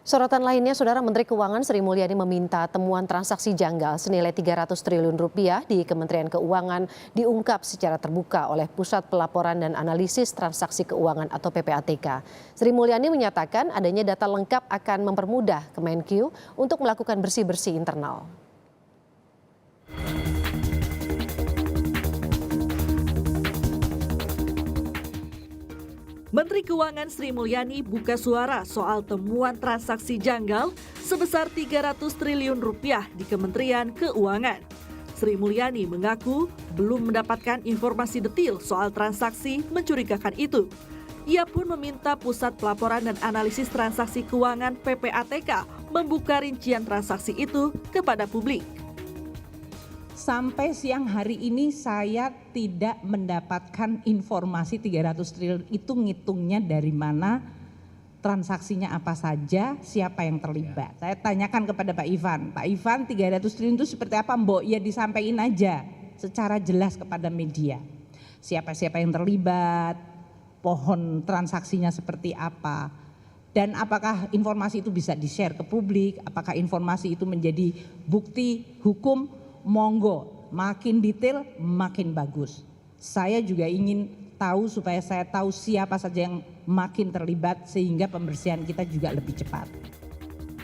Sorotan lainnya, Saudara Menteri Keuangan Sri Mulyani meminta temuan transaksi janggal senilai 300 triliun rupiah di Kementerian Keuangan diungkap secara terbuka oleh Pusat Pelaporan dan Analisis Transaksi Keuangan atau PPATK. Sri Mulyani menyatakan adanya data lengkap akan mempermudah Kemenkyu untuk melakukan bersih-bersih internal. Menteri Keuangan Sri Mulyani buka suara soal temuan transaksi janggal sebesar 300 triliun rupiah di Kementerian Keuangan. Sri Mulyani mengaku belum mendapatkan informasi detail soal transaksi mencurigakan itu. Ia pun meminta Pusat Pelaporan dan Analisis Transaksi Keuangan PPATK membuka rincian transaksi itu kepada publik. Sampai siang hari ini saya tidak mendapatkan informasi 300 triliun itu ngitungnya dari mana, transaksinya apa saja, siapa yang terlibat. Saya tanyakan kepada Pak Ivan 300 triliun itu seperti apa Mbok? Ya disampaikan aja secara jelas kepada media. Siapa-siapa yang terlibat, pohon transaksinya seperti apa. Dan apakah informasi itu bisa di-share ke publik, apakah informasi itu menjadi bukti hukum? Monggo, makin detail makin bagus. Saya juga ingin tahu supaya saya tahu siapa saja yang makin terlibat sehingga pembersihan kita juga lebih cepat.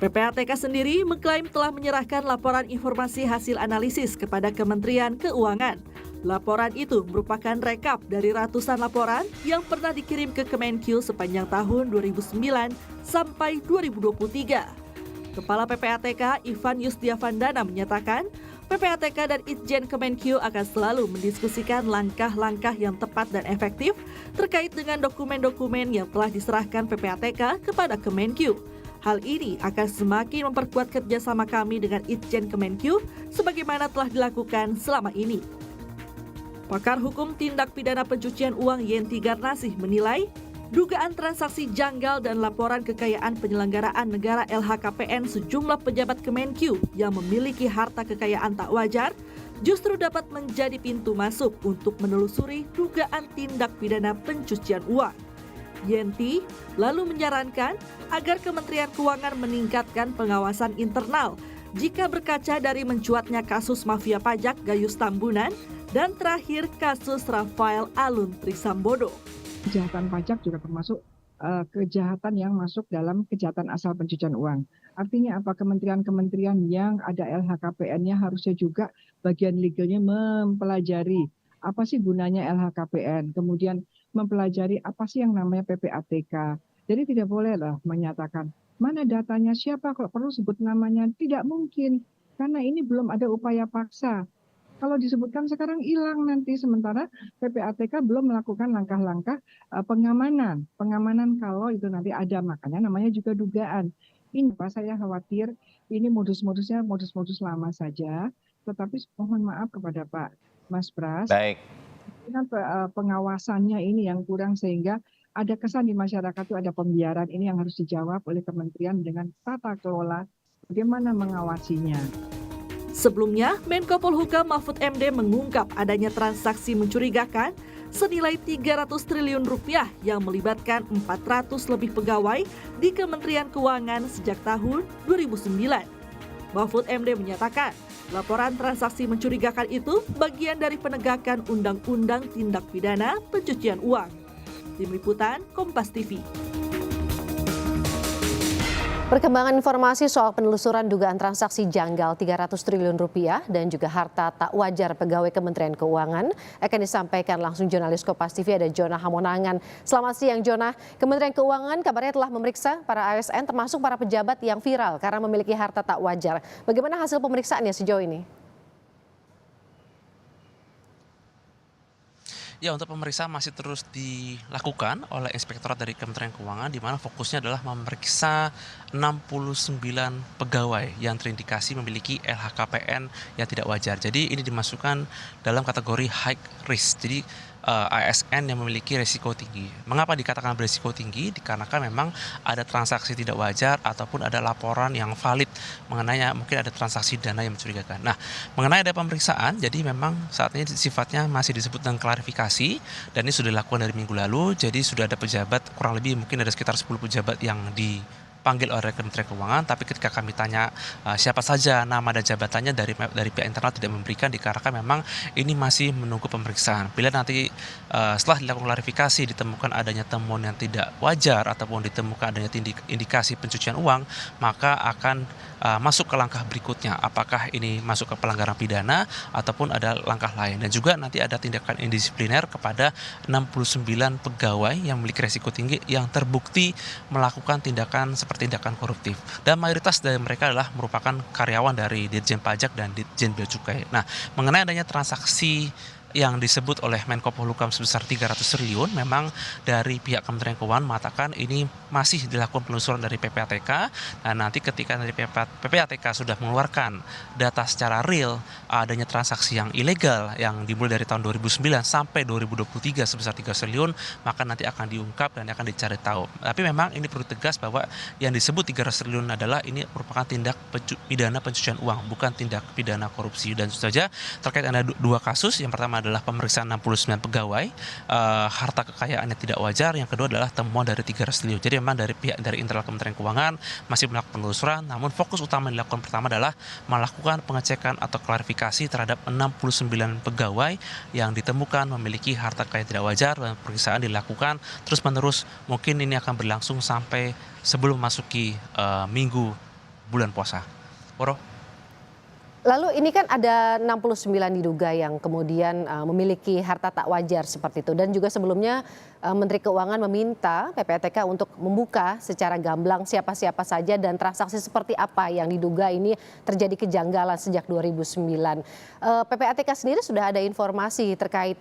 PPATK sendiri mengklaim telah menyerahkan laporan informasi hasil analisis kepada Kementerian Keuangan. Laporan itu merupakan rekap dari ratusan laporan yang pernah dikirim ke Kemenkyu sepanjang tahun 2009 sampai 2023. Kepala PPATK Ivan Yustiavandana menyatakan PPATK dan Itjen Kemenkyu akan selalu mendiskusikan langkah-langkah yang tepat dan efektif terkait dengan dokumen-dokumen yang telah diserahkan PPATK kepada Kemenkyu. Hal ini akan semakin memperkuat kerjasama kami dengan Itjen Kemenkyu sebagaimana telah dilakukan selama ini. Pakar Hukum Tindak Pidana Pencucian Uang Yenti Garnasih menilai dugaan transaksi janggal dan laporan kekayaan penyelenggaraan negara LHKPN sejumlah pejabat Kemenkyu yang memiliki harta kekayaan tak wajar justru dapat menjadi pintu masuk untuk menelusuri dugaan tindak pidana pencucian uang. Yenti lalu menyarankan agar Kementerian Keuangan meningkatkan pengawasan internal jika berkaca dari mencuatnya kasus mafia pajak Gayus Tambunan dan terakhir kasus Rafael Alun Trisambodo. Kejahatan pajak juga termasuk kejahatan yang masuk dalam kejahatan asal pencucian uang. Artinya apa? Kementerian-kementerian yang ada LHKPN-nya harusnya juga bagian legalnya mempelajari apa sih gunanya LHKPN, kemudian mempelajari apa sih yang namanya PPATK. Jadi tidak bolehlah menyatakan mana datanya, siapa, kalau perlu sebut namanya, tidak mungkin karena ini belum ada upaya paksa. Kalau disebutkan sekarang hilang nanti, sementara PPATK belum melakukan langkah-langkah pengamanan kalau itu nanti ada, makanya namanya juga dugaan. Ini Pak, saya khawatir ini modus-modusnya modus-modus lama saja, tetapi mohon maaf kepada Pak Mas Pras, Baik. pengawasannya ini yang kurang sehingga ada kesan di masyarakat itu ada pembiaran, ini yang harus dijawab oleh kementerian dengan tata kelola bagaimana mengawasinya. Sebelumnya, Menko Polhukam Mahfud MD mengungkap adanya transaksi mencurigakan senilai 300 triliun rupiah yang melibatkan 400 lebih pegawai di Kementerian Keuangan sejak tahun 2009. Mahfud MD menyatakan, laporan transaksi mencurigakan itu bagian dari penegakan Undang-Undang Tindak Pidana Pencucian Uang. Tim Liputan, Kompas TV. Perkembangan informasi soal penelusuran dugaan transaksi janggal 300 triliun rupiah dan juga harta tak wajar pegawai Kementerian Keuangan akan disampaikan langsung jurnalis Kompas TV ada Jonah Hamonangan. Selamat siang Jonah. Kementerian Keuangan kabarnya telah memeriksa para ASN termasuk para pejabat yang viral karena memiliki harta tak wajar. Bagaimana hasil pemeriksaannya sejauh ini? Ya, untuk pemeriksaan masih terus dilakukan oleh Inspektorat dari Kementerian Keuangan, di mana fokusnya adalah memeriksa 69 pegawai yang terindikasi memiliki LHKPN yang tidak wajar. Jadi ini dimasukkan dalam kategori high risk. Jadi ASN yang memiliki risiko tinggi. Mengapa dikatakan berisiko tinggi? Dikarenakan memang ada transaksi tidak wajar ataupun ada laporan yang valid mengenai mungkin ada transaksi dana yang mencurigakan. Nah, mengenai ada pemeriksaan, jadi memang saat ini sifatnya masih disebut dengan klarifikasi dan ini sudah dilakukan dari minggu lalu. Jadi sudah ada pejabat kurang lebih mungkin ada sekitar 10 pejabat yang dipanggil oleh Kementerian Keuangan, tapi ketika kami tanya siapa saja nama dan jabatannya dari pihak internal tidak memberikan, dikarenakan memang ini masih menunggu pemeriksaan. Bila nanti setelah dilakukan klarifikasi ditemukan adanya temuan yang tidak wajar ataupun ditemukan adanya indikasi pencucian uang, maka akan masuk ke langkah berikutnya, apakah ini masuk ke pelanggaran pidana ataupun ada langkah lain. Dan juga nanti ada tindakan indisipliner kepada 69 pegawai yang memiliki resiko tinggi yang terbukti melakukan tindakan seperti tindakan koruptif. Dan mayoritas dari mereka adalah merupakan karyawan dari Ditjen Pajak dan Ditjen Bea Cukai. Nah, mengenai adanya transaksi yang disebut oleh Menko Polhukam sebesar 300 triliun, memang dari pihak Kementerian Keuangan mengatakan ini masih dilakukan penelusuran dari PPATK, dan nanti ketika dari PPATK sudah mengeluarkan data secara real adanya transaksi yang ilegal yang dimulai dari tahun 2009 sampai 2023 sebesar 3 triliun, maka nanti akan diungkap dan akan dicari tahu. Tapi memang ini perlu tegas bahwa yang disebut 300 triliun adalah ini merupakan tindak pidana pencucian uang, bukan tindak pidana korupsi. Dan saja terkait ada dua kasus, yang pertama adalah pemeriksaan 69 pegawai, harta kekayaannya tidak wajar, yang kedua adalah temuan dari 300 triliun. Jadi memang dari pihak dari internal Kementerian Keuangan masih melakukan penelusuran, namun fokus utama yang dilakukan pertama adalah melakukan pengecekan atau klarifikasi terhadap 69 pegawai yang ditemukan memiliki harta kekayaan tidak wajar, dan pemeriksaan dilakukan terus-menerus. Mungkin ini akan berlangsung sampai sebelum masuki minggu bulan puasa. Woro. Lalu ini kan ada 69 diduga yang kemudian memiliki harta tak wajar seperti itu, dan juga sebelumnya Menteri Keuangan meminta PPATK untuk membuka secara gamblang siapa-siapa saja dan transaksi seperti apa yang diduga ini terjadi kejanggalan sejak 2009. PPATK sendiri sudah ada informasi terkait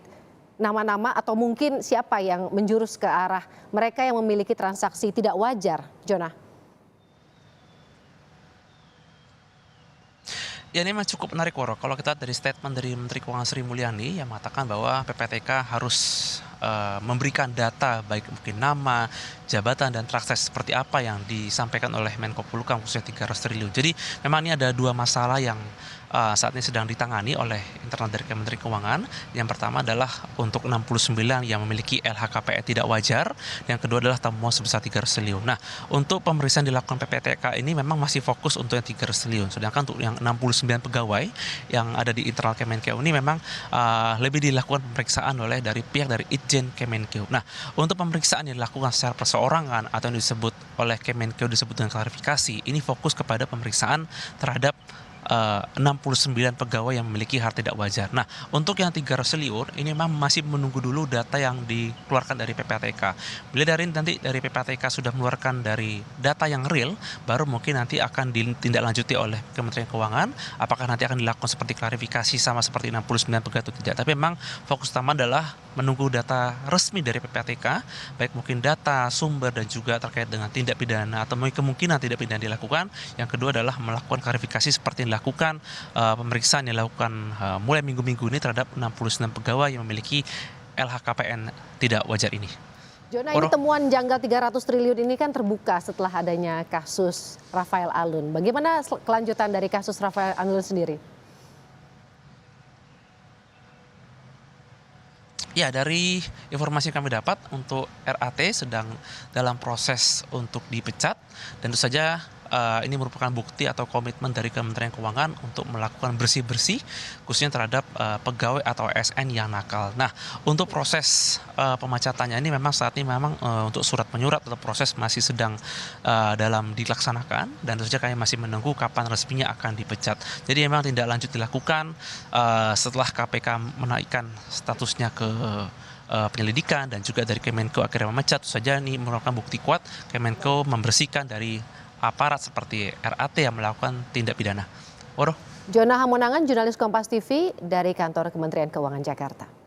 nama-nama atau mungkin siapa yang menjurus ke arah mereka yang memiliki transaksi tidak wajar, Jonah? Ya, ini memang cukup menarik, Woro. Kalau kita dari statement dari Menteri Keuangan Sri Mulyani yang mengatakan bahwa PPATK harus memberikan data baik mungkin nama, jabatan dan transaksi seperti apa yang disampaikan oleh Menko Polhukam khususnya 300 triliun. Jadi memang ini ada dua masalah yang saat ini sedang ditangani oleh internal dari Kementerian Keuangan. Yang pertama adalah untuk 69 yang memiliki LHKPN tidak wajar, yang kedua adalah temuan sebesar 300 triliun. Nah, untuk pemeriksaan dilakukan PPATK ini memang masih fokus untuk yang 300 triliun, sedangkan untuk yang 69 pegawai yang ada di internal Kemenkeu ini memang lebih dilakukan pemeriksaan oleh dari pihak dari Itjen Kemenkeu. Nah, untuk pemeriksaan yang dilakukan secara perseorangan atau yang disebut oleh Kemenkeu disebut dengan klarifikasi, ini fokus kepada pemeriksaan terhadap 69 pegawai yang memiliki harta tidak wajar. Nah, untuk yang 300 triliun ini memang masih menunggu dulu data yang dikeluarkan dari PPATK. Bila nanti dari PPATK sudah mengeluarkan dari data yang real, baru mungkin nanti akan ditindaklanjuti oleh Kementerian Keuangan. Apakah nanti akan dilakukan seperti klarifikasi sama seperti 69 pegawai atau tidak. Tapi memang fokus utama adalah menunggu data resmi dari PPATK, baik mungkin data, sumber, dan juga terkait dengan tindak pidana atau kemungkinan tindak pidana dilakukan. Yang kedua adalah melakukan klarifikasi seperti yang dilakukan pemeriksaan yang dilakukan mulai minggu-minggu ini terhadap 69 pegawai yang memiliki LHKPN tidak wajar ini. Jonah, ini temuan janggal 300 triliun ini kan terbuka setelah adanya kasus Rafael Alun. Bagaimana kelanjutan dari kasus Rafael Alun sendiri? Ya, dari informasi yang kami dapat untuk RAT sedang dalam proses untuk dipecat, dan tentu saja ini merupakan bukti atau komitmen dari Kementerian Keuangan untuk melakukan bersih-bersih khususnya terhadap pegawai atau ASN yang nakal. Nah, untuk proses pemecatannya ini memang saat ini memang untuk surat menyurat atau proses masih sedang dalam dilaksanakan, dan tentu saja kami masih menunggu kapan resminya akan dipecat. Jadi memang tindak lanjut dilakukan setelah KPK menaikkan statusnya ke penyelidikan dan juga dari Kemenkeu akhirnya memecat. Tentu saja ini merupakan bukti kuat Kemenkeu membersihkan dari aparat seperti RAT yang melakukan tindak pidana. Woro. Jonah Hamonangan, jurnalis Kompas TV dari kantor Kementerian Keuangan Jakarta.